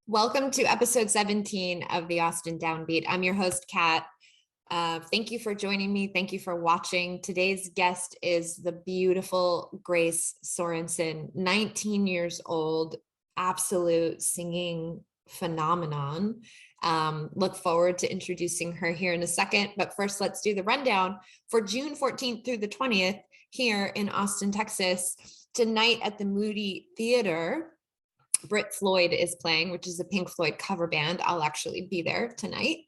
Welcome to episode 17 of the Austin Downbeat. I'm your host, Kat. Thank you for joining me. Thank you for watching. Today's guest is the beautiful Grace Sorensen, 19 years old, absolute singing phenomenon. Look forward to introducing her here in a second. But first, let's do the rundown for June 14th through the 20th here in Austin, Texas. Tonight at the Moody Theater, Brit Floyd is playing, which is a Pink Floyd cover band. I'll actually be there tonight.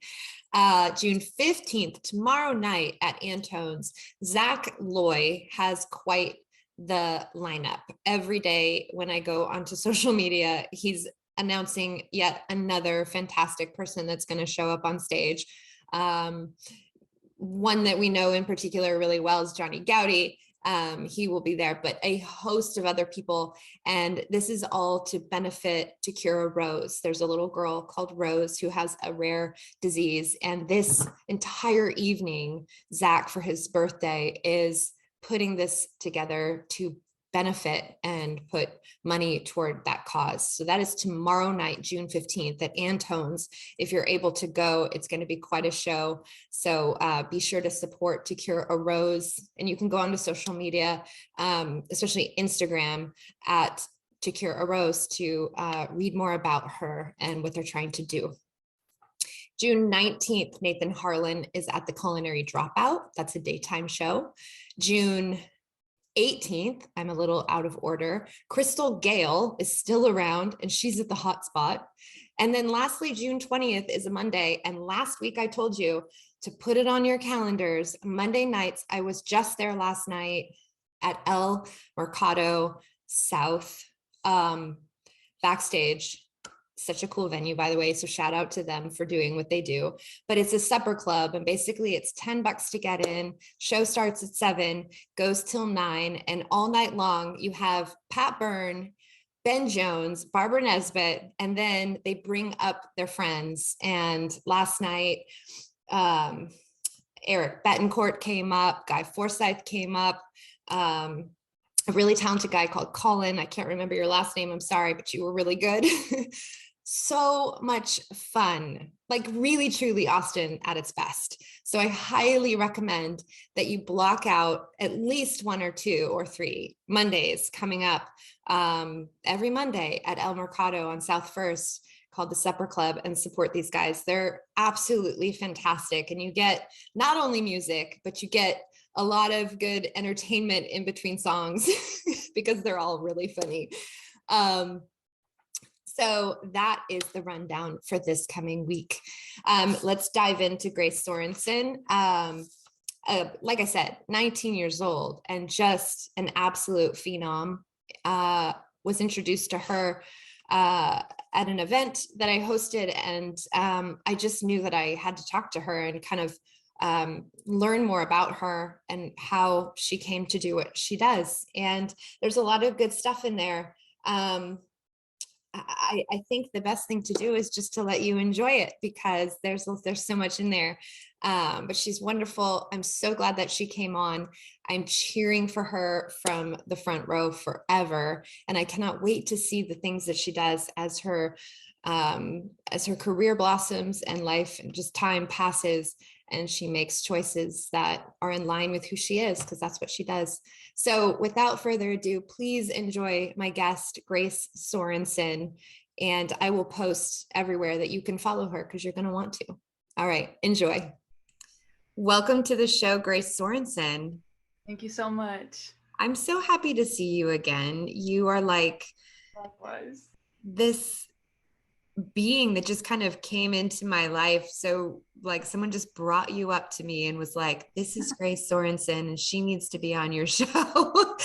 June 15th, tomorrow night at Antone's, Zach Loy has quite the lineup. Every day when I go onto social media, he's announcing yet another fantastic person that's going to show up on stage. One that we know in particular really well is Johnny Gowdy. He will be there, but a host of other people. And this is all to benefit To Cure a Rose. There's a little girl called Rose who has a rare disease. And this entire evening, Zach, for his birthday, is putting this together to benefit and put money toward that cause. So that is tomorrow night, June 15th at Antone's. If you're able to go, it's going to be quite a show. So be sure to support To Cure a Rose. And you can go onto social media, especially Instagram at To Cure a Rose to read more about her and what they're trying to do. June 19th, Nathan Harlan is at the Culinary Dropout. That's a daytime show. June 18th, I'm a little out of order. Crystal Gale is still around and she's at the hot spot. And then lastly, June 20th is a Monday. And last week I told you to put it on your calendars. Monday nights, I was just there last night at El Mercado South, backstage. Such a cool venue, by the way. So shout out to them for doing what they do. But it's a supper club, and basically it's $10 to get in. Show starts at 7, goes till 9, and all night long you have Pat Byrne, Ben Jones, Barbara Nesbitt, and then they bring up their friends. And last night, Eric Betancourt came up, Guy Forsyth came up. A really talented guy called Colin. I can't remember your last name. I'm sorry, but you were really good. So much fun, like really, truly Austin at its best. So I highly recommend that you block out at least 1 or 2 or 3 Mondays coming up every Monday at El Mercado on South First, called the Supper Club, and support these guys. They're absolutely fantastic. And you get not only music, but you get a lot of good entertainment in between songs because they're all really funny. So that is the rundown for this coming week. Let's dive into Grace Sorensen. Like I said, 19 years old and just an absolute phenom. Was introduced to her at an event that I hosted, and I just knew that I had to talk to her and kind of learn more about her and how she came to do what she does. And there's a lot of good stuff in there. I think the best thing to do is just to let you enjoy it because there's so much in there. But she's wonderful. I'm so glad that she came on. I'm cheering for her from the front row forever. And I cannot wait to see the things that she does as her career blossoms and life and just time passes and she makes choices that are in line with who she is, because that's what she does. So without further ado, please enjoy my guest, Grace Sorensen, and I will post everywhere that you can follow her because you're going to want to. All right, enjoy. Welcome to the show, Grace Sorensen. Thank you so much. I'm so happy to see you again. You are like Likewise. This being that just kind of came into my life. So like someone just brought you up to me and was like, this is Grace Sorensen and she needs to be on your show.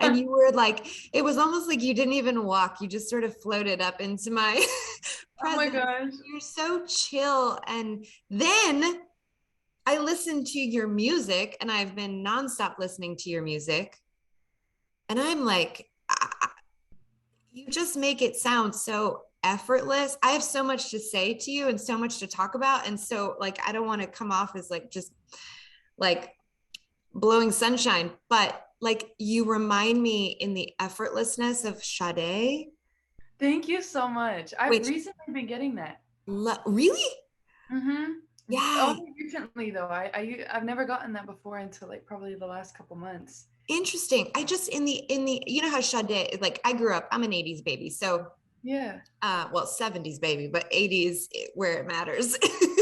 And you were like, it was almost like you didn't even walk. You just sort of floated up into my presence. Oh my gosh. You're so chill. And then I listened to your music and I've been nonstop listening to your music. And I'm like, you just make it sound so effortless. I have so much to say to you and so much to talk about. And so like, I don't want to come off as like, just like blowing sunshine, but like you remind me in the effortlessness of Sade. Thank you so much. I've Which, recently been getting that. really? Mm-hmm. Yeah. Only recently though. I've never gotten that before until like probably the last couple months. Interesting. I just, in the, you know how Sade, like I grew up, I'm an 80s baby. So, Yeah. well, 70s baby, but 80s where it matters.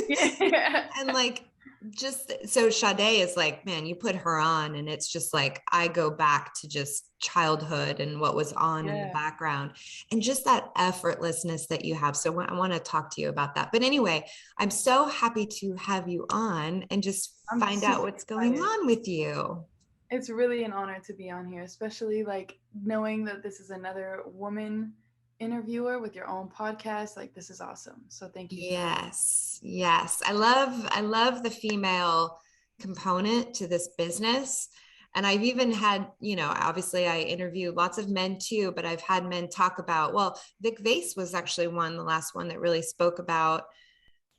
Yeah. And like, just so Sade is like, man, you put her on and it's just like I go back to just childhood and what was on in the Yeah. background and just that effortlessness that you have. So I want to talk to you about that. But anyway, I'm so happy to have you on and just I'm find out super what's going excited. on with you. It's really an honor to be on here, especially like knowing that this is another woman interviewer with your own podcast. Like this is awesome. So thank you for that. Yes, yes. I love the female component to this business. And I've even had, obviously I interview lots of men too, but I've had men talk about, well, Vic Vase was actually the last one that really spoke about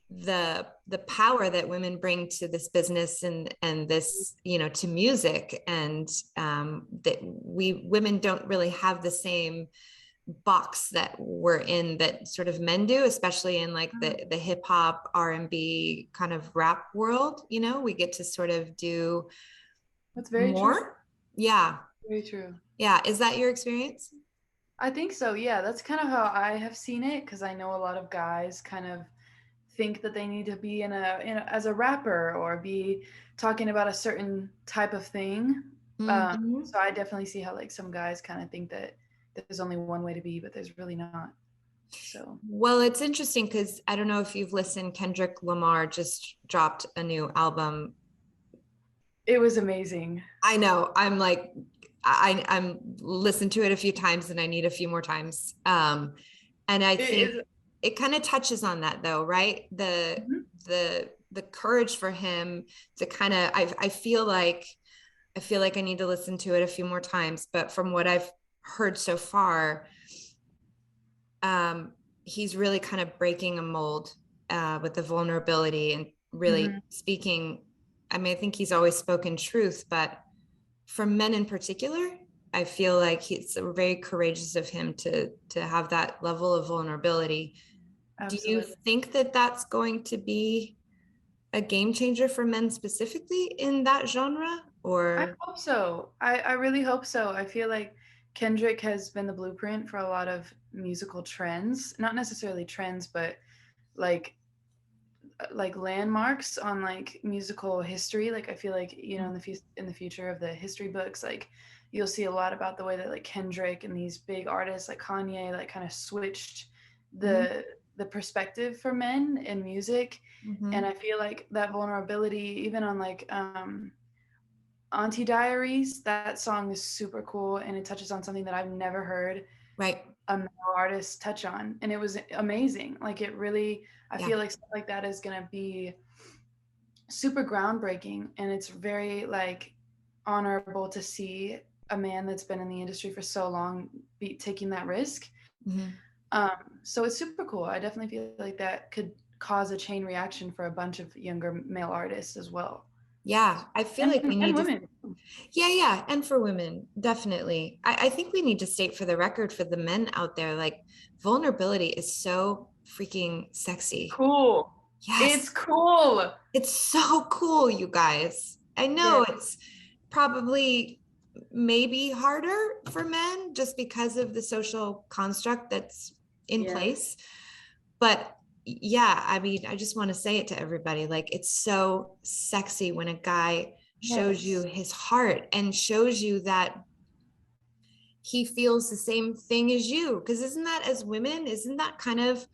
the power that women bring to this business and this, to music. And that we women don't really have the same box that we're in that sort of men do, especially in like the hip hop R&B kind of rap world. We get to sort of do That's very true. more. Yeah. Very true. Yeah. Is that your experience? I think so. Yeah, that's kind of how I have seen it because I know a lot of guys kind of think that they need to be in a as a rapper or be talking about a certain type of thing. Mm-hmm. So I definitely see how like some guys kind of think that there's only one way to be, but there's really not. So Well, it's interesting because I don't know if you've listened, Kendrick Lamar just dropped a new album. it was amazing. I know. I'm listened to it a few times and I need a few more times. And I It think is. it kind of touches on that though, right? The Mhm. the courage for him to kind of I feel like I need to listen to it a few more times, but from what I've heard so far, he's really kind of breaking a mold with the vulnerability and really Mhm. speaking. I mean, I think he's always spoken truth, but for men in particular, I feel like it's very courageous of him to have that level of vulnerability. Do you Absolutely. think that that's going to be a game changer for men specifically in that genre? I Or hope so. I really hope so. I feel like Kendrick has been the blueprint for a lot of musical trends. Not necessarily trends, but like landmarks on like musical history. Like I feel like in the future of the history books, like you'll see a lot about the way that like Kendrick and these big artists like Kanye like kind of switched Mhm, the perspective for men in music. And mhm. I feel like that vulnerability, even on like Auntie Diaries, that song is super cool and it touches on something that I've never heard Right. a male artist touch on. And it was amazing. Like it really, I Yeah. feel like stuff like that is going to be super groundbreaking. And it's very like honorable to see a man that's been in the industry for so long be taking that risk. Mhm. Um, so it's super cool. I definitely feel like that could cause a chain reaction for a bunch of younger male artists as well. Yeah. I feel like we And need to. women. Yeah, yeah. And for women, definitely. I think we need to state for the record for the men out there, like vulnerability is so freaking sexy. Cool. Yes. It's cool. It's so cool, you guys. I know Yeah. it's probably maybe harder for men just because of the social construct that's in Yeah. place. But yeah, I mean, I just want to say it to everybody. Like, it's so sexy when a guy shows you Yes. his heart and shows you that he feels the same thing as you. Because isn't that, as women, isn't that kind of,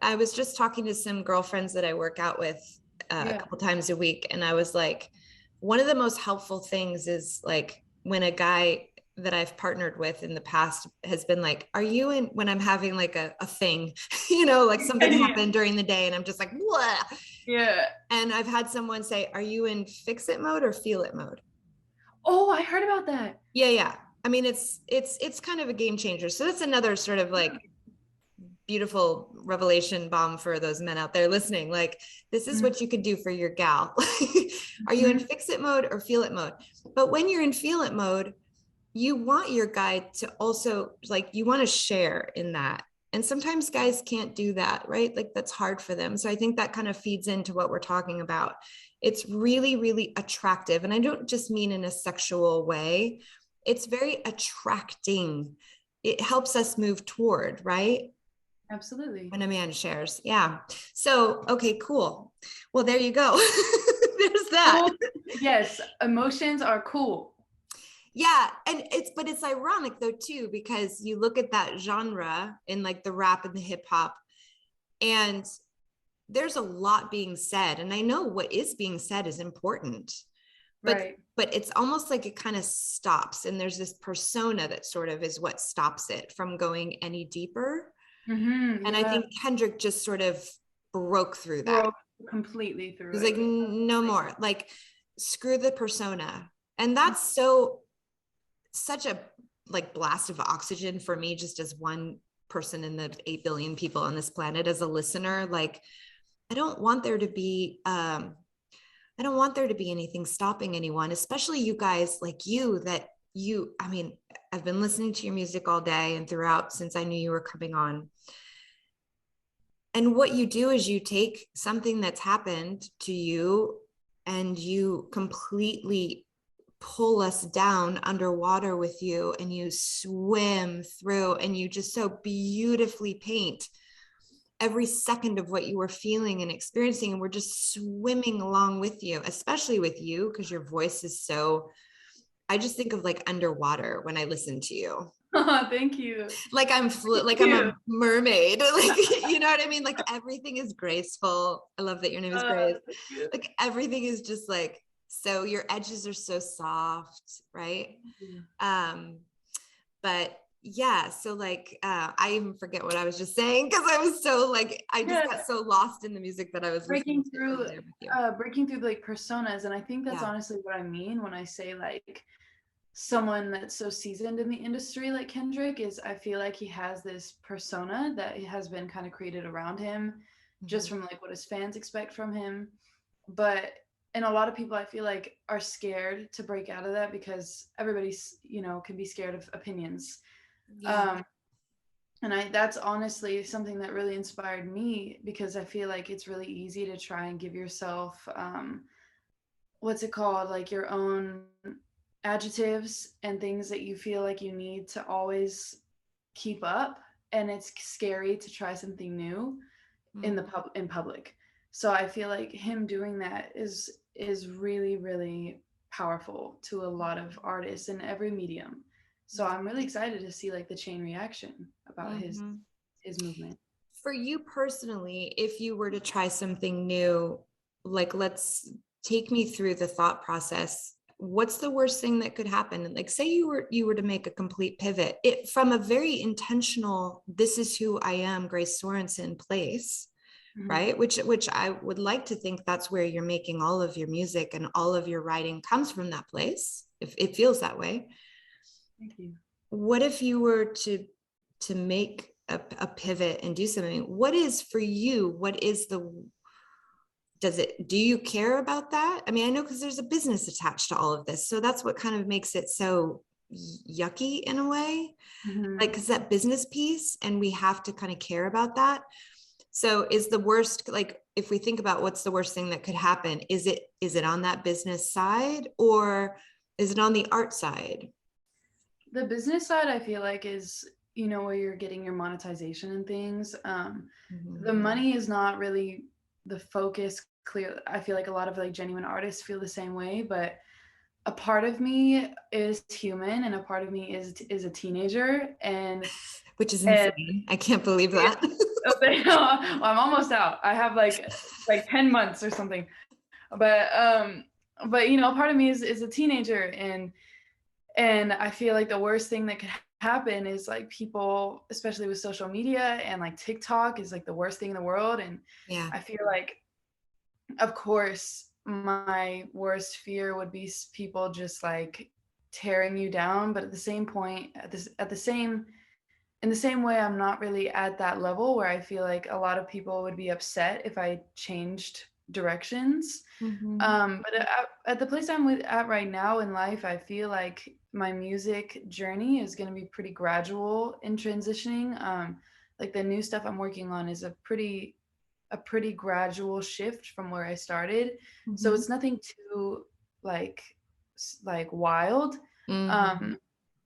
I was just talking to some girlfriends that I work out with a Yeah. couple times a week. And I was like, one of the most helpful things is like when a guy that I've partnered with in the past has been like, are you in, when I'm having like a thing, like something happened during the day and I'm just like, what? Yeah. And I've had someone say, are you in fix it mode or feel it mode? Oh, I heard about that. Yeah, yeah. I mean, it's kind of a game changer. So that's another sort of like beautiful revelation bomb for those men out there listening. Like, this is what you could do for your gal. Are you in Mhm. fix it mode or feel it mode? But when you're in feel it mode, you want your guy to also, like, you want to share in that. And sometimes guys can't do that, right? Like that's hard for them. So I think that kind of feeds into what we're talking about. It's really, really attractive. And I don't just mean in a sexual way. It's very attracting. It helps us move toward, right? Absolutely. When a man shares. Yeah. So, okay, cool. Well, there you go. There's that. Cool. Yes, emotions are cool. Yeah, and it's ironic though too, because you look at that genre in like the rap and the hip hop, and there's a lot being said, and I know what is being said is important, but Right. but it's almost like it kind of stops, and there's this persona that sort of is what stops it from going any deeper. And I think Kendrick just sort of broke through that. Broke completely through He's it. like, no more, like screw the persona. And that's so such a like blast of oxygen for me, just as one person in the 8 billion people on this planet, as a listener. Like I don't want there to be anything stopping anyone, especially you guys like you, I mean, I've been listening to your music all day and throughout since I knew you were coming on. And what you do is you take something that's happened to you and you completely pull us down underwater with you, and you swim through, and you just so beautifully paint every second of what you were feeling and experiencing. And we're just swimming along with you, especially with you, because your voice is so, I just think of like underwater when I listen to you. Oh, thank you. Like I'm a mermaid. Like, you know what I mean? Like everything is graceful. I love that your name is Grace. Like everything is just like, so your edges are so soft, right? But yeah, so like I even forget what I was just saying, because I was so like, I just got so lost in the music that I was breaking through like personas. And I think that's Yeah. honestly what I mean when I say like someone that's so seasoned in the industry like Kendrick is. I feel like he has this persona that has been kind of created around him, just from like what his fans expect from him. And a lot of people I feel like are scared to break out of that, because everybody's, you know, can be scared of opinions. And that's honestly something that really inspired me, because I feel like it's really easy to try and give yourself what's it called, like your own adjectives and things that you feel like you need to always keep up, and it's scary to try something new in public. So I feel like him doing that is really, really powerful to a lot of artists in every medium. So I'm really excited to see like the chain reaction about his movement. For you personally, if you were to try something new, like let's take me through the thought process. What's the worst thing that could happen? And like, say you were to make a complete pivot from a very intentional, this is who I am, Grace Sorensen place, right? Which I would like to think that's where you're making all of your music and all of your writing comes from that place. If it feels that way. Thank you. What if you were to make a pivot and do something? What is for you? What is do you care about that? I mean, I know because there's a business attached to all of this. So that's what kind of makes it so yucky in a way, like, because that business piece, and we have to kind of care about that. So is the worst, like, if we think about what's the worst thing that could happen, is it on that business side, or is it on the art side? The business side, I feel like, is, you know, where you're getting your monetization and things. The money is not really the focus. Clear. I feel like a lot of like genuine artists feel the same way, but a part of me is human, and a part of me is a teenager, and which is insane. I can't believe that. Well, I'm almost out. I have like 10 months or something, but you know, part of me is a teenager, and I feel like the worst thing that could happen is like people, especially with social media and like TikTok is like the worst thing in the world. And I feel like, of course, my worst fear would be people just like tearing you down. But at the same point, in the same way, I'm not really at that level where I feel like a lot of people would be upset if I changed directions. But at the place I'm at right now in life, I feel like my music journey is going to be pretty gradual in transitioning. like the new stuff I'm working on is a pretty gradual shift from where I started. So it's nothing too like wild. Mm-hmm.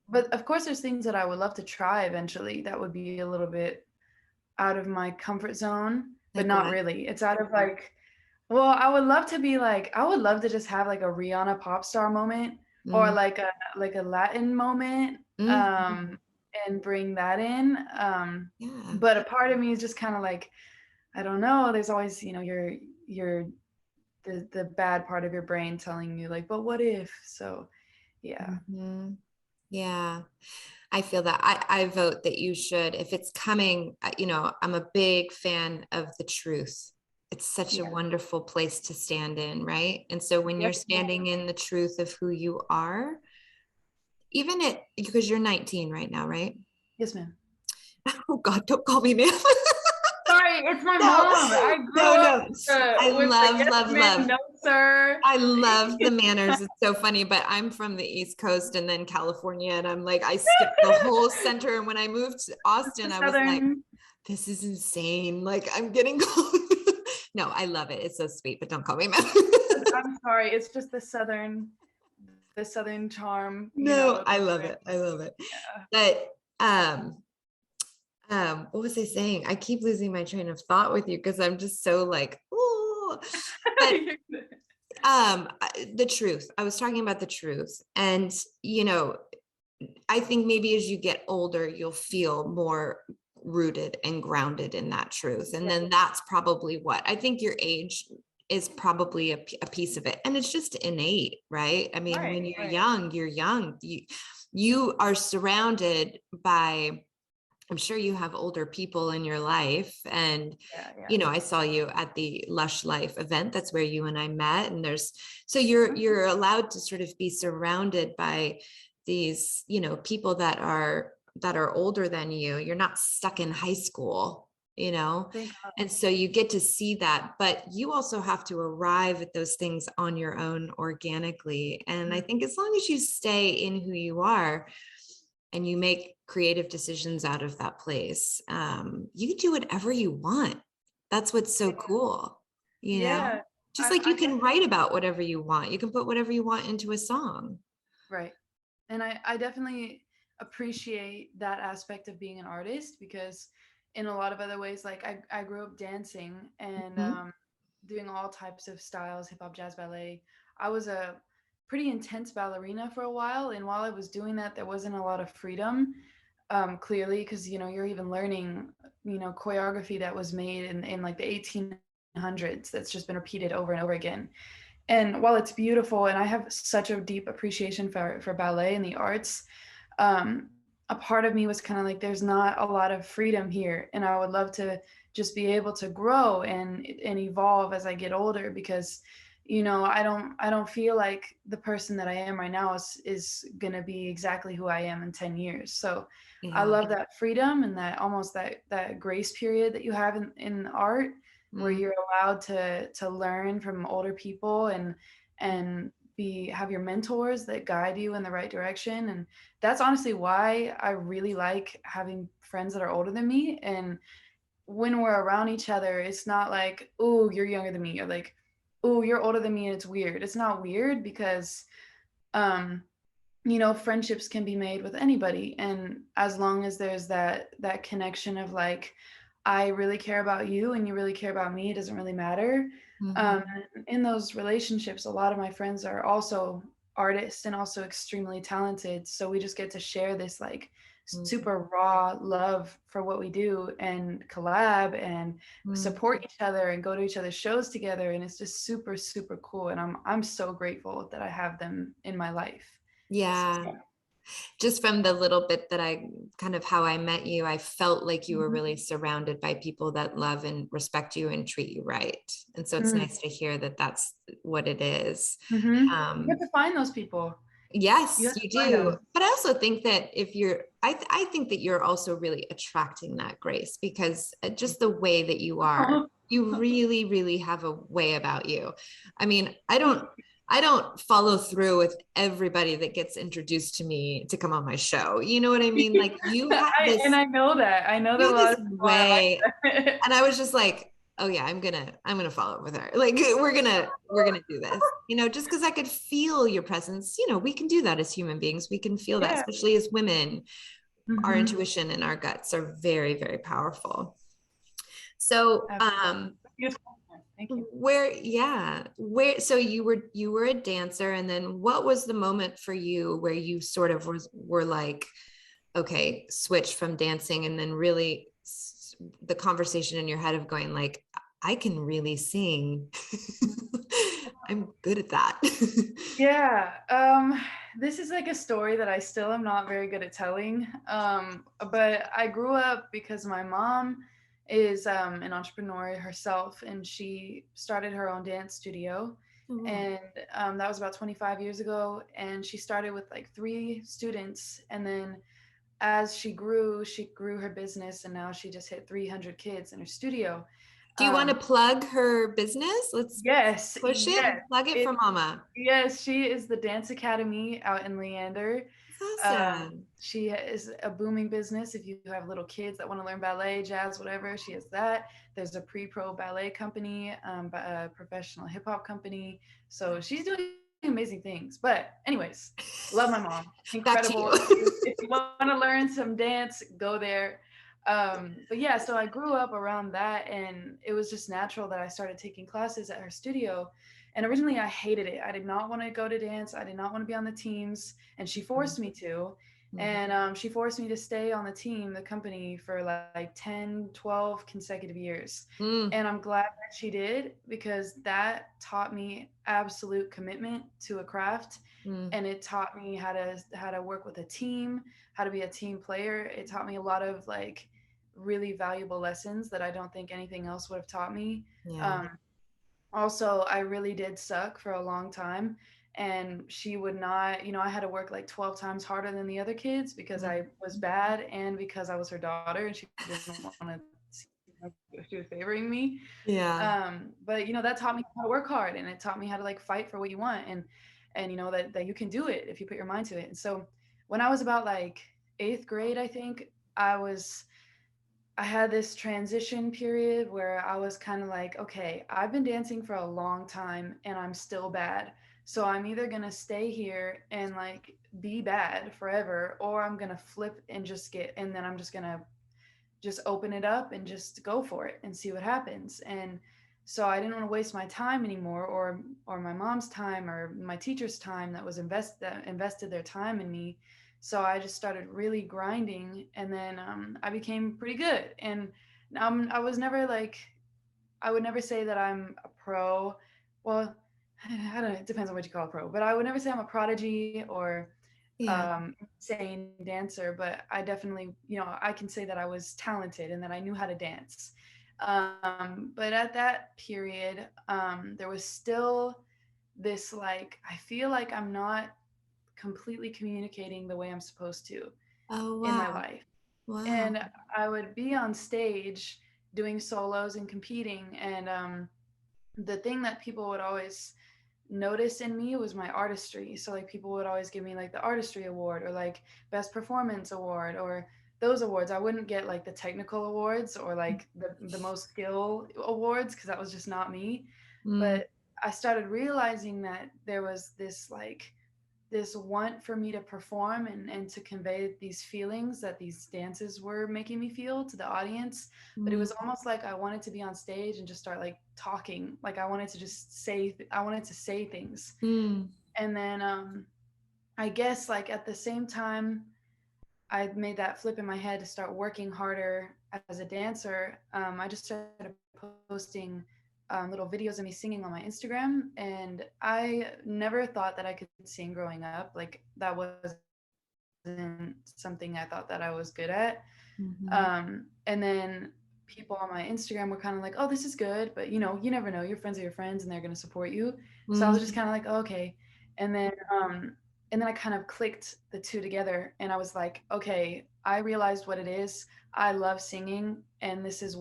But of course there's things that I would love to try eventually that would be a little bit out of my comfort zone, but Like not what? really. It's out of like, well, I would love to be like, I would love to just have like a Rihanna pop star moment, or Mm-hmm. like a Latin moment, and bring that in. Yeah. But a part of me is just kind of like, I don't know. There's always, your the bad part of your brain telling you like, but what if? So yeah. Mm-hmm. Yeah. I feel that I vote that you should, if it's coming, I'm a big fan of the truth. It's such a Yeah. wonderful place to stand in, right? And so when you're Yep. standing in the truth of who you are, even because you're 19 right now, right? Yes, ma'am. Oh God, don't call me ma'am. Sorry, it's my No, mom. I grew no, up no. I with the love, yes, love, ma'am, love. no, sir. I love the manners. It's so funny, but I'm from the East Coast and then California, and I'm like, I skipped the whole center. And when I moved to It's the Austin, I was like, southern. this is insane. Like, I'm getting no, I love it. It's so sweet, but don't call me ma'am. I'm sorry. It's just the southern charm. No, I love it. I love it. Yeah. But what was I saying? I keep losing my train of thought with you because I'm just so like, oh, but the truth. I was talking about the truth. And, I think maybe as you get older, you'll feel more rooted and grounded in that truth. And Yeah. then that's probably what I think your age is probably a piece of it. And it's just innate, right? I mean, when you're young, you're young. You are surrounded by, I'm sure you have older people in your life. And, Yeah. I saw you at the Lush Life event. That's where you and I met. And so you're allowed to sort of be surrounded by these, people that are older than you. You're not stuck in high school, Thank God. and so you get to see that, but you also have to arrive at those things on your own organically. And I think as long as you stay in who you are, and you make creative decisions out of that place, you can do whatever you want. That's what's so cool, Yeah. just like you can write about whatever you want. You can put whatever you want into a song. Right. And I definitely appreciate that aspect of being an artist, because in a lot of other ways, like I grew up dancing and Mhm. doing all types of styles, hip hop, jazz, ballet. I was a pretty intense ballerina for a while. And while I was doing that, there wasn't a lot of freedom, clearly, because, you're even learning, choreography that was made in like the 1800s that's just been repeated over and over again. And while it's beautiful, and I have such a deep appreciation for ballet and the arts, a part of me was kind of like, there's not a lot of freedom here, and I would love to just be able to grow and evolve as I get older, because I don't feel like the person that I am right now is gonna be exactly who I am in 10 years. So I Yeah. love that freedom and that almost that grace period that you have in art, where Mm. you're allowed to learn from older people and have your mentors that guide you in the right direction. And that's honestly why I really like having friends that are older than me. And when we're around each other, it's not like, oh, you're younger than me, or like, oh, you're older than me, and it's weird. It's not weird, because um friendships can be made with anybody, and as long as there's that connection of like, I really care about you and you really care about me, it doesn't really matter. Mhm. In those relationships, a lot of my friends are also artists and also extremely talented, so we just get to share this like Mhm. super raw love for what we do and collab and Mhm. support each other and go to each other's shows together, and it's just super super cool, and I'm so grateful that I have them in my life. Yeah. Just from the little bit that I kind of how I met you, I felt like you were Mhm. really surrounded by people that love and respect you and treat you right. And so it's Mm. nice to hear that that's what it is. Mhm. You have Um, to find those people. You yes, have to you find do. them. But I also think that if I think that you're also really attracting that grace because just the way that you are, Oh. you really, really have a way about you. I mean, I don't. I don't follow through with everybody that gets introduced to me to come on my show. You know what I mean? Like you had this, I know that. I know that you a had lot this of people are way, like that. and I was just like, oh yeah, I'm gonna follow up with her. Like we're gonna do this. You know, just because I could feel your presence. You know, we can do that as human beings. We can feel that, Yeah. especially as women. Our Hmm. intuition and our guts are very, very powerful. So, Absolutely. Beautiful. Thank you. so you were a dancer, and then what was the moment for you where you sort of were like, okay, switch from dancing, and then really the conversation in your head of going like, I can really sing. I'm good at that. Yeah, this is like a story that I still am not very good at telling. But I grew up because my mom is an entrepreneur herself, and she started her own dance studio. Oh, And that was about 25 years ago. And she started with like 3 students. And then as she grew her business, and now she just hit 300 kids in her studio. do you want to Um, plug her business? Let's yes, push it yes. and plug it for It mama. Yes, she is the Dance Academy out in Leander. That's awesome. She is a booming business. If you have little kids that want to learn ballet, jazz, whatever, she has that. There's a pre-pro ballet company, a professional hip hop company. So she's doing amazing things. But anyways, love my mom. Back to Incredible. you. If you want to learn some dance, go there. But yeah, so I grew up around that, and it was just natural that I started taking classes at her studio. And originally I hated it. I did not want to go to dance. I did not want to be on the teams. And she forced me to. And she forced me to stay on the team, the company, for like 10, 12 consecutive years. Mm, And I'm glad that she did, because that taught me absolute commitment to a craft. mm, And it taught me how to work with a team, how to be a team player. It taught me a lot of like really valuable lessons that I don't think anything else would have taught me. yeah. Um, Also, I really did suck for a long time. And she would not, I had to work like 12 times harder than the other kids because Mm, I was bad and because I was her daughter and she didn't want to seem like she was favoring me. yeah. But that taught me how to work hard, and it taught me how to like fight for what you want, and that you can do it if you put your mind to it. And so when I was about like 8th grade, I think I had this transition period where I was kind of like, okay, I've been dancing for a long time and I'm still bad. So I'm either going to stay here and like be bad forever, or I'm going to flip and and then I'm just going to just open it up and just go for it and see what happens. And so I didn't want to waste my time anymore, or my mom's time, or my teacher's time that invested their time in me. So I just started really grinding, and then I became pretty good. And I was never like, I would never say that I'm a pro. Well, I don't know, it depends on what you call a pro, but I would never say I'm a prodigy or Yeah. insane dancer, but I definitely, I can say that I was talented and that I knew how to dance. But at that period, there was still this like, I feel like I'm not completely communicating the way I'm supposed to Oh, in my wow. life. Wow. And I would be on stage doing solos and competing. And the thing that people would always notice in me was my artistry. So like people would always give me like the artistry award, or like best performance award, or those awards. I wouldn't get like the technical awards or like the most skill awards, because that was just not me. Mm, But I started realizing that there was this want for me to perform, and to convey these feelings that these dances were making me feel to the audience. But it mm, was almost like I wanted to be on stage and just start like talking, like I wanted to say things. mm, And then I guess like at the same time I made that flip in my head to start working harder as a dancer, I just started posting little videos of me singing on my Instagram. And I never thought that I could sing growing up. Like that wasn't something I thought that I was good at. mhm, And then people on my Instagram were kind of like, "Oh, this is good," but you never know. Your friends are your friends, and they're gonna support you. So I was just mm. kind of like, oh, "Okay," and then I kind of clicked the two together, and I was like, "Okay, I realized what it is. I love singing, and this is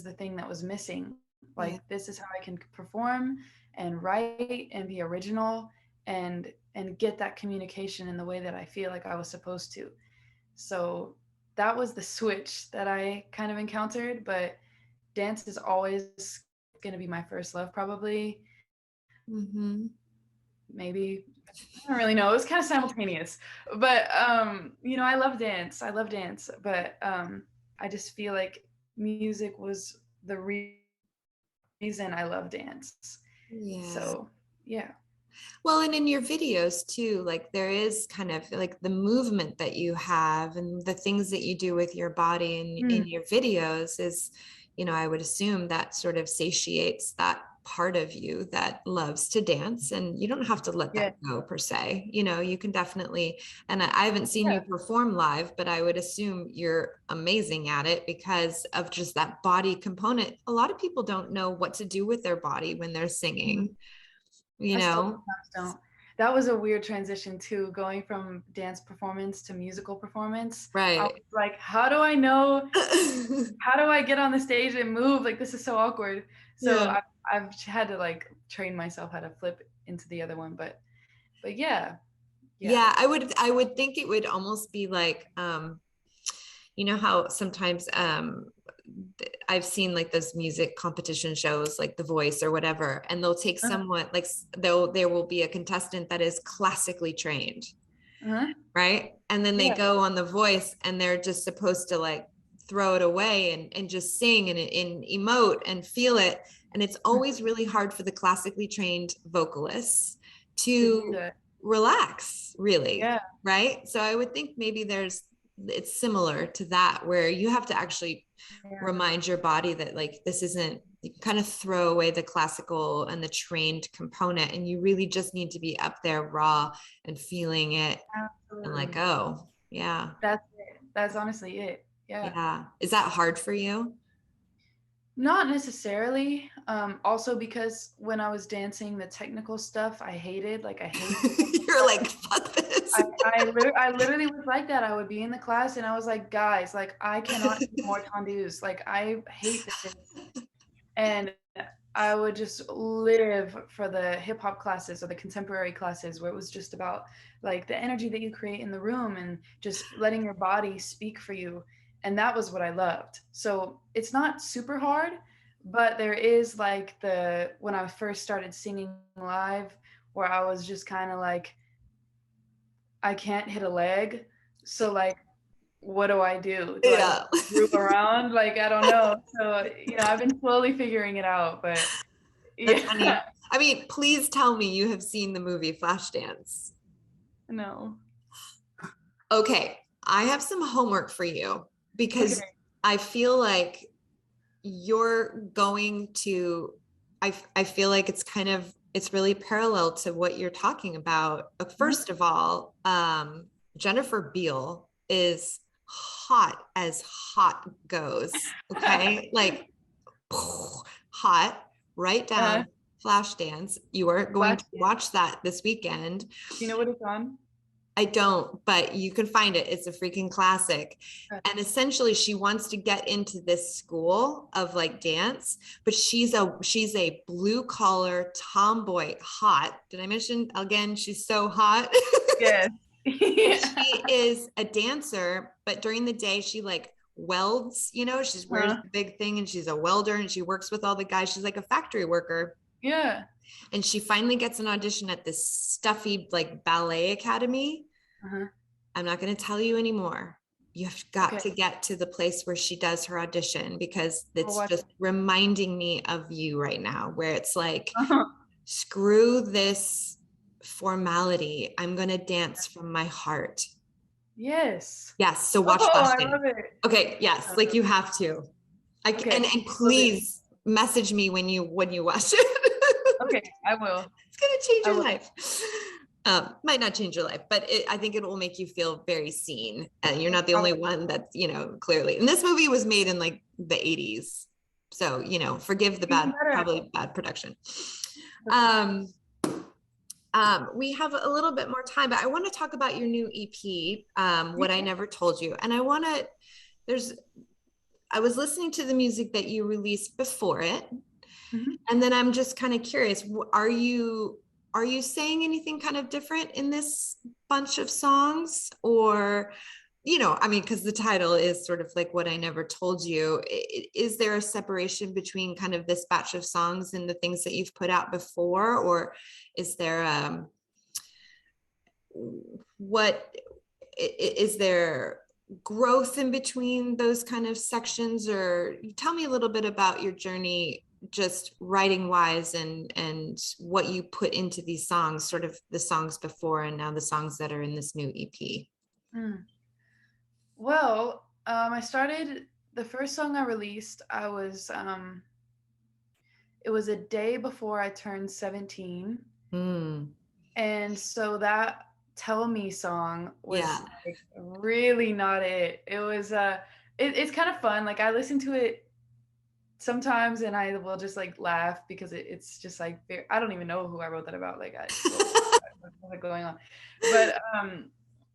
the thing that was missing." Yeah. Like, this is how I can perform and write and be original and get that communication in the way that I feel like I was supposed to. So that was the switch that I kind of encountered, but dance is always going to be my first love, probably. Mm-hmm. Maybe, I don't really know. It was kind of simultaneous, but I love dance. I love dance, but I just feel like music was the reason I love dance. Yeah. So yeah. Well, and in your videos too, like there is kind of like the movement that you have and the things that you do with your body in your videos is, I would assume that sort of satiates that part of you that loves to dance, and you don't have to let Yeah. that go per se. You can definitely, and I haven't seen Yeah. you perform live, but I would assume you're amazing at it because of just that body component. A lot of people don't know what to do with their body when they're Mhm. singing, I still sometimes don't. That was a weird transition too, going from dance performance to musical performance. I was Right. like, how do I know? How do I get on the stage and move? Like, this is so awkward. So Yeah. I've had to like train myself how to flip into the other one. But yeah, yeah. Yeah, I would think it would almost be like how sometimes I've seen like those music competition shows like The Voice or whatever, and they'll take Uh-huh. someone like there will be a contestant that is classically trained, Uh-huh. right? And then they Yeah. go on The Voice and they're just supposed to like throw it away and just sing and emote and feel it. And it's always really hard for the classically trained vocalists To do to that. relax, really, Yeah. right? So I would think maybe it's similar to that, where you have to actually Yeah. remind your body that like this isn't, you kind of throw away the classical and the trained component, and you really just need to be up there raw and feeling it and like, Absolutely. oh, yeah, That's it. That's honestly it. Yeah. yeah. Is that hard for you? Not necessarily. Also because when I was dancing, the technical stuff I hated. Like, I hate the technical You're stuff. like, fuck this. I literally was like that. I would be in the class and I was like, guys, like, I cannot do more tendus. Like, I hate this. And I would just live for the hip hop classes or the contemporary classes where it was just about like the energy that you create in the room and just letting your body speak for you. And that was what I loved. So it's not super hard, but there is like when I first started singing live, where I was just kind of like, I can't hit a leg. So, like, what do I do? Do I just Yeah. move around? Like, I don't know. So, I've been slowly figuring it out, but That's yeah. funny. I mean, please tell me you have seen the movie Flashdance. No. Okay, I have some homework for you Okay. because I feel like you're going to, I feel like it's really parallel to what you're talking about. Mhm. First of all, Jennifer Beal is hot as hot goes. Okay. Like hot, write Uh, down Flashdance. You are going Flash to Dance. watch that this weekend. Do you know what it's on? I don't, but you can find it. It's a freaking classic. Uh, And essentially she wants to get into this school of like dance, but she's a blue collar tomboy hot. Did I mention again? She's so hot. Yes. And Yeah. she is a dancer, but during the day she like welds, she wears Huh. the big thing and she's a welder and she works with all the guys. She's like a factory worker. Yeah. And she finally gets an audition at this stuffy like ballet academy. Uh-huh. I'm not going to tell you anymore. You've got Okay. to get to the place where she does her audition, because I'll it's watch just reminding me of you right now, where it's like, it. screw this formality. I'm going to dance from my heart. Yes. Yes. So Oh, watch I Flashdance. love it. Okay. Yes. Like you have to. Okay. And Will do. please message me when you watch it. Okay. I will. It's going to change I your will. life. Might not change your life, but I think it will make you feel very seen. And you're not the only Probably. one that's, clearly. And this movie was made in like the 80s. So, forgive the Even better. probably bad production. Okay. We have a little bit more time, but I want to talk about your new EP, What I Yeah. Never Told You. And I was listening to the music that you released before it. Mhm. And then I'm just kind of curious, are you saying anything kind of different in this bunch of songs? Or, I mean, because the title is sort of like What I Never Told You. Is there a separation between kind of this batch of songs and the things that you've put out before? Or is there what is there growth in between those kind of sections? Or tell me a little bit about your journey, just writing wise, and what you put into these songs, sort of the songs before and now the songs that are in this new EP. Mm. Well, I started the first song I released. It was a day before I turned 17, Mm, and so that "Tell Me" song yeah. was like really not it. It was it's kind of fun. Like I listen to it sometimes, and I will just like laugh because it's just like I don't even know who I wrote that about. Like what's going on,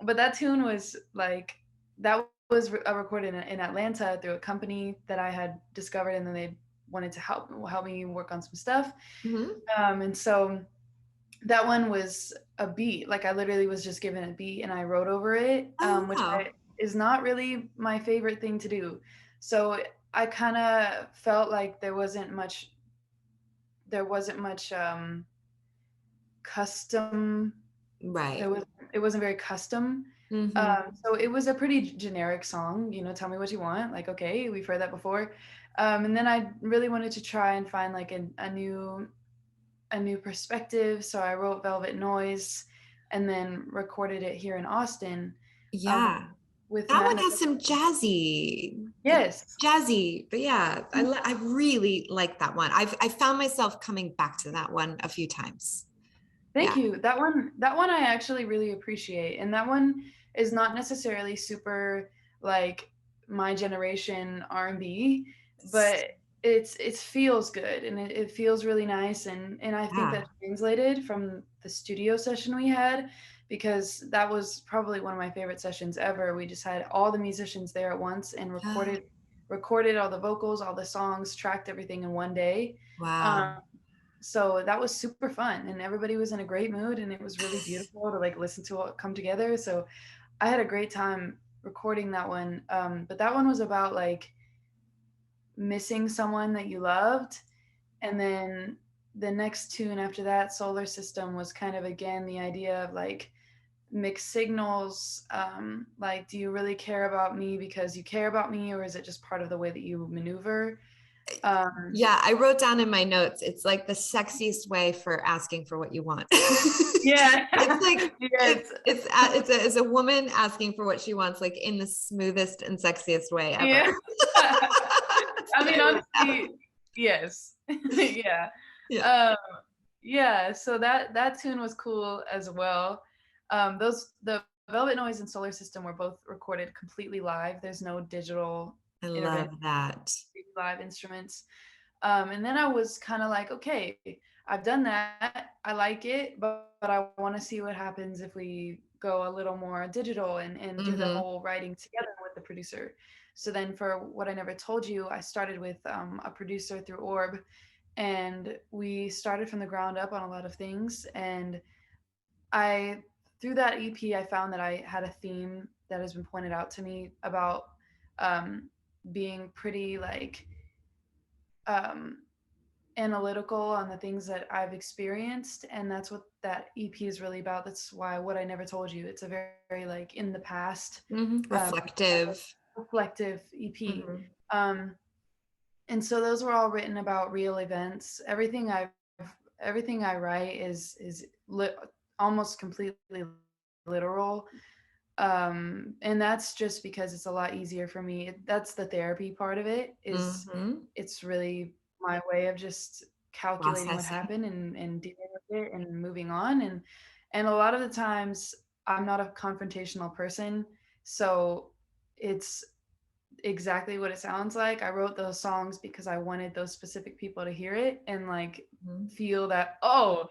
but that tune was like that was recorded in Atlanta through a company that I had discovered, and then they wanted to help me work on some stuff. Mhm. And so that one was a beat. Like I literally was just given a beat and I wrote over it, Oh, which wow. is not really my favorite thing to do. So I kind of felt like there wasn't much custom. Right. There was It wasn't very custom. Hmm. So it was a pretty generic song, tell me what you want. Like, okay, we've heard that before. And then I really wanted to try and find like a new perspective. So I wrote Velvet Noise and then recorded it here in Austin, um, Yeah. with That Matt. one has some Yes. jazzy, but yeah, I really like that one. I found myself coming back to that one a few times. Thank Yeah. you. That one I actually really appreciate. And that one is not necessarily super like my generation R&B, but it feels good and it feels really nice, and I think Yeah. that translated from the studio session we had, because that was probably one of my favorite sessions ever. We just had all the musicians there at once and Yeah. recorded all the vocals, all the songs, tracked everything in one day. Wow. Um, so that was super fun and everybody was in a great mood and it was really beautiful to like listen to it come together. So I had a great time recording that one. But that one was about like missing someone that you loved. And then the next tune after that, Solar System, was kind of again the idea of like mixed signals. Like, do you really care about me because you care about me, or is it just part of the way that you maneuver? um Yeah, I wrote down in my notes, it's like the sexiest way for asking for what you want. yeah. It's like Yes. it's a woman asking for what she wants, like in the smoothest and sexiest way ever. Yeah. That's I what mean, I wrote down. honestly, yes. Yeah. Yeah. Um, yeah, so that tune was cool as well. The Velvet Noise and Solar System were both recorded completely live. There's no digital I intervention, love that. live instruments. And then I was kind of like, okay, I've done that. I like it, but I want to see what happens if we go a little more digital and do the Hmm. whole writing together with the producer. So then for What I Never Told You, I started with a producer through Orb, and we started from the ground up on a lot of things. And I, through that EP, I found that I had a theme that has been pointed out to me about um, being pretty like um, analytical on the things that I've experienced, and that's what that EP is really about. That's why What I Never Told You. It's a very, very like in the past, Hmm. um, Reflective. reflective EP. Hmm. Um, and so those were all written about real events. Everything I write is almost completely literal. And that's just because it's a lot easier for me. That's the therapy part of it. Is Hmm. It's really my way of just calculating what Processing. happened and dealing with it and moving on. And a lot of the times I'm not a confrontational person, so it's exactly what it sounds like. I wrote those songs because I wanted those specific people to hear it and like Mhm. feel that, oh,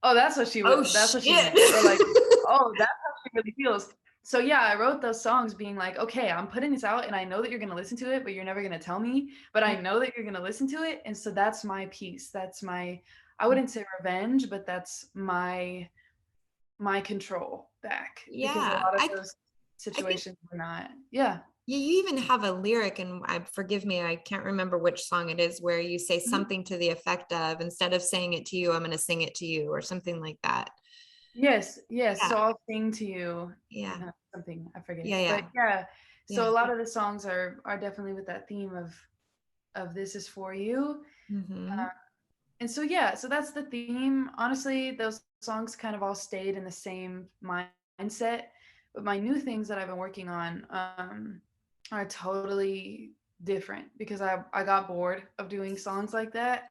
that's what she Oh that's what she shit. meant, or like, oh, that's how she really feels. So yeah, I wrote those songs being like, okay, I'm putting this out and I know that you're going to listen to it, but you're never going to tell me, but I know that you're going to listen to it. And so that's my piece. That's my, I wouldn't say revenge, but that's my control back, because a Yeah. lot of I those think situations were not. Yeah. you even have a lyric, and forgive me, I can't remember which song it is, where you say Mhm. something to the effect of, instead of saying it to you, I'm going to sing it to you, or something like that. Yes, yes. Yeah. So I'll sing to you, Yeah. something, I forget. Yeah. Yeah. But yeah, so Yeah. a lot of the songs are definitely with that theme of this is for you. Mm-hmm. And so yeah, so that's the theme. Honestly, those songs kind of all stayed in the same mindset, but my new things that I've been working on are totally different, because I got bored of doing songs like that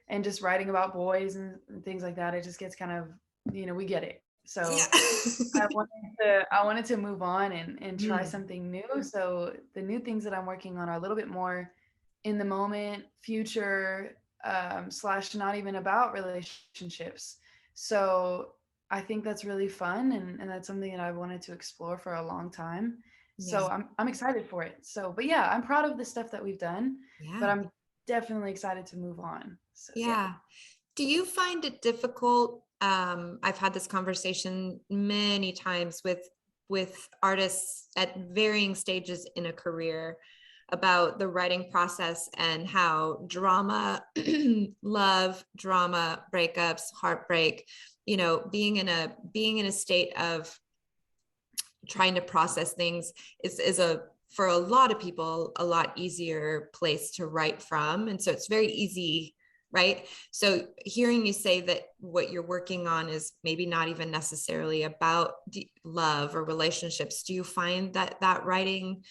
and just writing about boys and things like that. It just gets kind of, we get it. So Yeah. I wanted to move on and try Mm. something new. So the new things that I'm working on are a little bit more in the moment, future, slash not even about relationships. So I think that's really fun, and that's something that I've wanted to explore for a long time. Yeah. So I'm excited for it. So, but yeah, I'm proud of the stuff that we've done, but Yeah. I'm definitely excited to move on. So yeah. Yeah. Do you find it difficult? I've had this conversation many times with artists at varying stages in a career about the writing process and how drama, love, drama, breakups, heartbreak, being in a state of trying to process things is a, for a lot of people, a lot easier place to write from. And so it's very easy, right? So hearing you say that what you're working on is maybe not even necessarily about love or relationships, do you find that writing,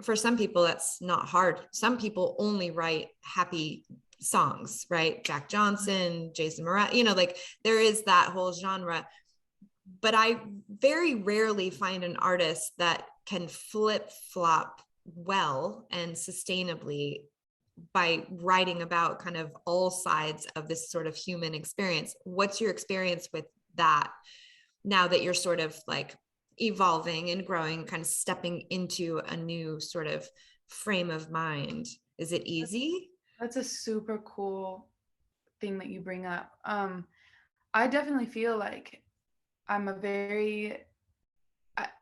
for some people that's not hard? Some people only write happy songs, right? Jack Johnson, Jason Mraz, like there is that whole genre. But I very rarely find an artist that can flip flop well and sustainably by writing about kind of all sides of this sort of human experience. What's your experience with that now that you're sort of like evolving and growing, kind of stepping into a new sort of frame of mind? Is it easy? That's a super cool thing that you bring up. I definitely feel like I'm a very,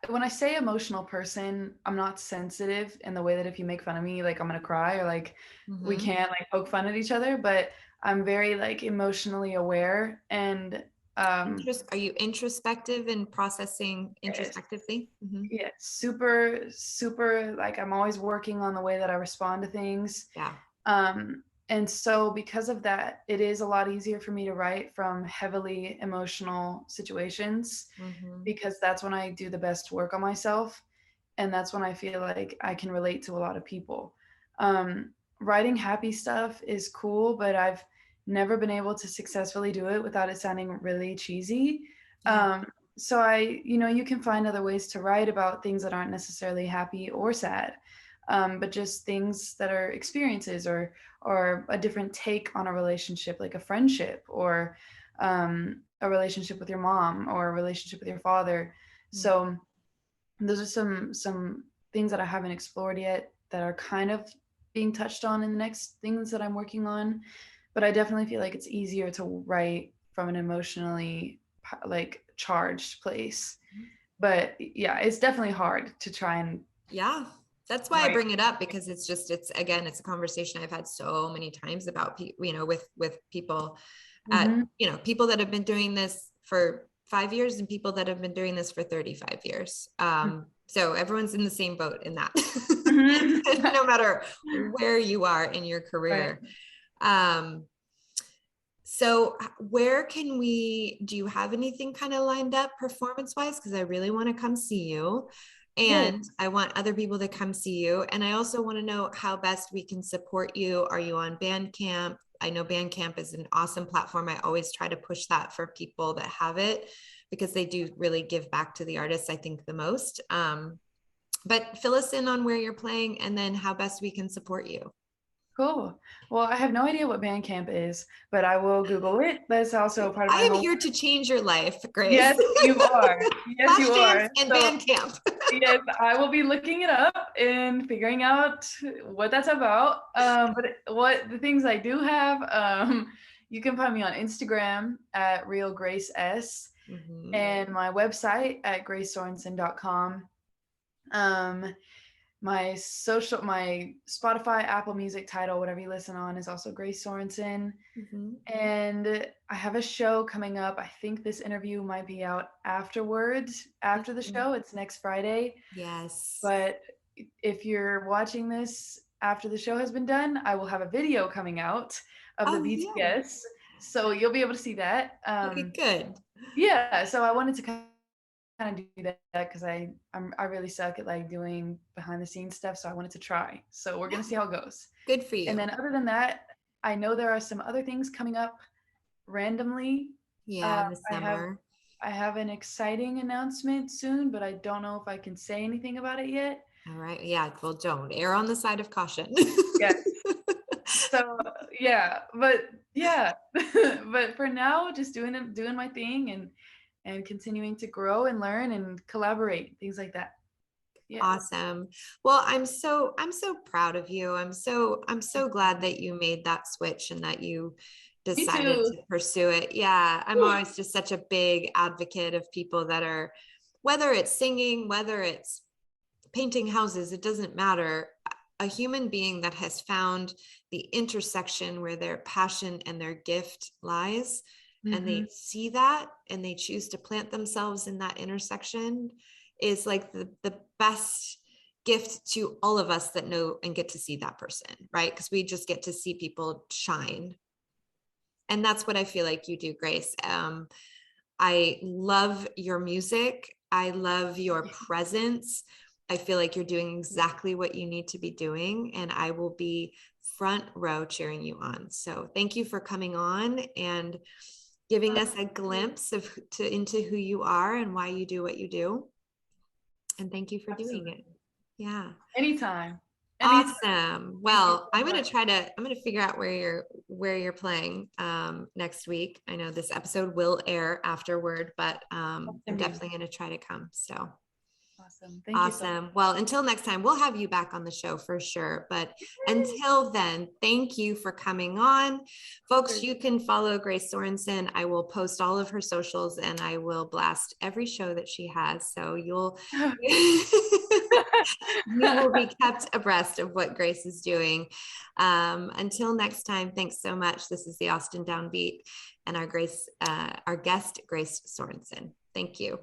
when I say emotional person, I'm not sensitive in the way that if you make fun of me, like I'm gonna cry, or like we Mm-hmm. can't like poke fun at each other, but I'm very like emotionally aware, and Are you introspective and processing yes, introspectively? Mm-hmm. yeah, super, super, like I'm always working on the way that I respond to things. Yeah. And so because of that, it is a lot easier for me to write from heavily emotional situations, Mm-hmm. because that's when I do the best work on myself. And that's when I feel like I can relate to a lot of people. Writing happy stuff is cool, but I've never been able to successfully do it without it sounding really cheesy. Yeah. So you can find other ways to write about things that aren't necessarily happy or sad, but just things that are experiences, or a different take on a relationship, like a friendship, or a relationship with your mom, or a relationship with your father. So those are some things that I haven't explored yet that are kind of being touched on in the next things that I'm working on. But I definitely feel like it's easier to write from an emotionally like charged place. But yeah, it's definitely hard to try and Yeah. That's why I write. bring it up, because it's a conversation I've had so many times about, with people Mm-hmm. people that have been doing this for 5 years and people that have been doing this for 35 years. So everyone's in the same boat in that, Mm-hmm. no matter where you are in your Right. career. Um, So where can do you have anything kind of lined up performance wise? Because I really want to come see you, Yes. and I want other people to come see you. And I also want to know how best we can support you. Are you on Bandcamp? I know Bandcamp is an awesome platform. I always try to push that for people that have it, because they do really give back to the artists, I think, the most. But fill us in on where you're playing and then how best we can support you. Cool. Well, I have no idea what Bandcamp is, but I will Google it. That's also a part of I my am homework. here to change your life, Grace. Yes, you are. Yes, you Flashdance are. and So, Bandcamp. yes, I will be looking it up and figuring out what that's about. But what the things I do have, you can find me on Instagram at Real Grace S Mhm. and my website at gracesorensen.com. Um, my Spotify, Apple Music title, whatever you listen on, is also Grace Sorensen. Mhm. And I have a show coming up. I think this interview might be out afterwards, after the Mhm. show. It's next Friday. Yes. But if you're watching this after the show has been done, I will have a video coming out of the Oh, yeah. BTS. So you'll be able to see that. Okay, good. Yeah, so I wanted to kind of do that because I really suck at like doing behind the scenes stuff. So I wanted to try. So we're Yeah, gonna see how it goes. good for And you. then other than that, I know there are some other things coming up randomly. Yeah, Uh, this I have summer. I have an exciting announcement soon, but I don't know if I can say anything about it yet. All right. Yeah, well, don't err on the side of caution. Yes. So yeah, but yeah, but for now, just doing my thing and continuing to grow and learn and collaborate, things like that. Yeah. Awesome. Well, I'm so proud of you. I'm so glad that you made that switch and that you Me decided too. to pursue it. Yeah, I'm always just such a big advocate of people that are, whether it's singing, whether it's painting houses, it doesn't matter. A human being that has found the intersection where their passion and their gift lies, and Mm-hmm. they see that and they choose to plant themselves in that intersection, is like the best gift to all of us that know and get to see that person, right? Because we just get to see people shine. And that's what I feel like you do, Grace. I love your music. I love your presence. I feel like you're doing exactly what you need to be doing, and I will be front row cheering you on. So thank you for coming on and giving us a glimpse into who you are and why you do what you do. And thank you for doing Absolutely. it. Yeah. Anytime. Anytime. Awesome. Thank you Well, so much. I'm gonna figure out where you're playing next week. I know this episode will air afterward, but I'm Indeed. definitely gonna try to come. So Awesome. Thank you so much. awesome. Well, until next time, we'll have you back on the show for sure. But until then, thank you for coming on. Folks, you can follow Grace Sorensen. I will post all of her socials and I will blast every show that she has. So you'll you will be kept abreast of what Grace is doing. Until next time, thanks so much. This is the Austin Downbeat and our guest, Grace Sorensen. Thank you.